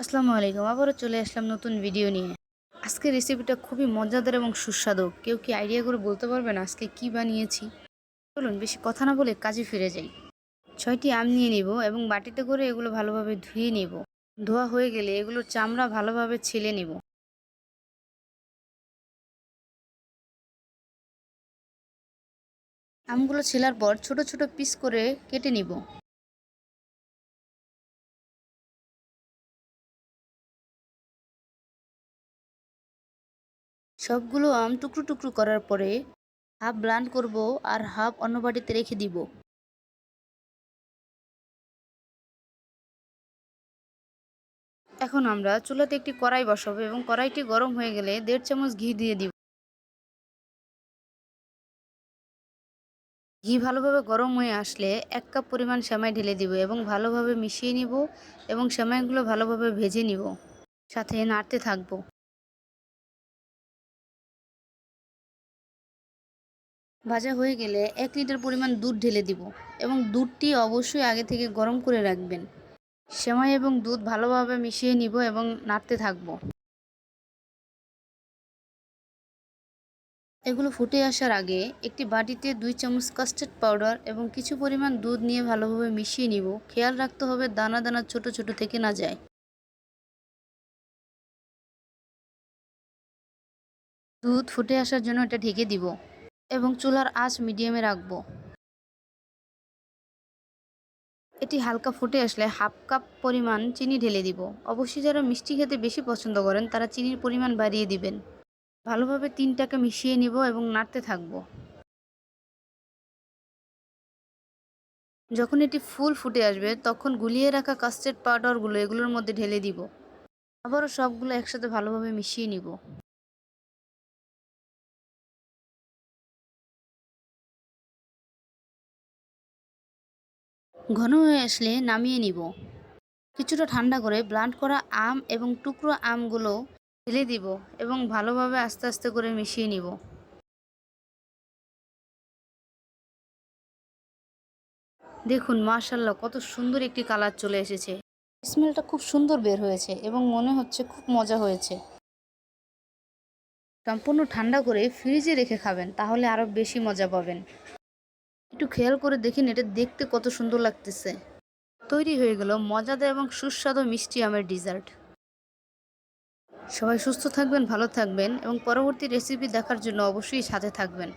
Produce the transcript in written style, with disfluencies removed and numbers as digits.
আসসালামু আলাইকুম। আবারও চলে আসলাম নতুন ভিডিও নিয়ে। আজকের রেসিপিটা খুবই মজাদার এবং সুস্বাদু। কেউ কি আইডিয়া করে বলতে পারবেন আজকে কি বানিয়েছি? চলুন বেশি কথা না বলে কাজে ফিরে যাই। ৬টি আম নিয়ে নিব এবং বাটিতে করে এগুলো ভালোভাবে ধুয়ে নিব। ধোয়া হয়ে গেলে এগুলোর চামড়া ভালোভাবে ছিলে নিব। আমগুলো ছেলার পর ছোট ছোট পিস করে কেটে নিব। সবগুলো আম টুকরো টুকরো করার পরে হাফ ব্লান্ড করব আর হাফ অন্য বাটিতে রেখে দিব। এখন আমরা চুলাতে একটি কড়াই বসাবো এবং কড়াইটি গরম হয়ে গেলে ১.৫ চামচ ঘি দিয়ে দিব। ঘি ভালোভাবে গরম হয়ে আসলে ১ কাপ পরিমাণ সেমাই ঢেলে দিব এবং ভালোভাবে মিশিয়ে নিব এবং সেমাইগুলো ভালোভাবে ভেজে নিব, সাথে নাড়তে থাকবো। ভাজা হয়ে গেলে ১ লিটার পরিমাণ দুধ ঢেলে দিব এবং দুধটি অবশ্যই আগে থেকে গরম করে রাখবেন। সেমাই এবং দুধ ভালোভাবে মিশিয়ে নিব এবং নাড়তে থাকবো। এগুলো ফুটে আসার আগে একটি বাটিতে ২ চামচ কাস্টার্ড পাউডার এবং কিছু পরিমাণ দুধ নিয়ে ভালোভাবে মিশিয়ে নিব। খেয়াল রাখতে হবে দানা দানা ছোট ছোট থেকে না যায়। দুধ ফুটে আসার জন্য এটা ঢেকে দিব এবং চুলার আঁচ মিডিয়ামে রাখবো। এটি হালকা ফুটে আসলে হাফ কাপ পরিমাণ চিনি ঢেলে দিব। অবশ্যই যারা মিষ্টি খেতে বেশি পছন্দ করেন তারা চিনির পরিমাণ বাড়িয়ে দিবেন। ভালোভাবে তিনটাকে মিশিয়ে নিব এবং নাড়তে থাকবো। যখন এটি ফুল ফুটে আসবে তখন গুলিয়ে রাখা কাস্টার্ড পাউডারগুলো এগুলোর মধ্যে ঢেলে দিব। আবারও সবগুলো একসাথে ভালোভাবে মিশিয়ে নিব। ঘন হয়ে আসলে নামিয়ে নিব। কিছুটা ঠান্ডা করে ব্লান্ড করা আম এবং টুকরো আমগুলো ঢেলে দিব এবং ভালোভাবে আস্তে আস্তে করে মিশিয়ে নিব। দেখুন মাশাআল্লাহ কত সুন্দর একটি কালার চলে এসেছে। স্মেলটা খুব সুন্দর বের হয়েছে এবং মনে হচ্ছে খুব মজা হয়েছে। সম্পূর্ণ ঠান্ডা করে ফ্রিজে রেখে খাবেন, তাহলে আরও বেশি মজা পাবেন। একটু খেয়াল করে দেখেন এটা দেখতে কত সুন্দর লাগতেছে। তৈরি হয়ে গেল মজাদার এবং সুস্বাদু মিষ্টি আমের ডেজার্ট। সবাই সুস্থ থাকবেন, ভালো থাকবেন এবং পরবর্তী রেসিপি দেখার জন্য অবশ্যই সাথে থাকবেন।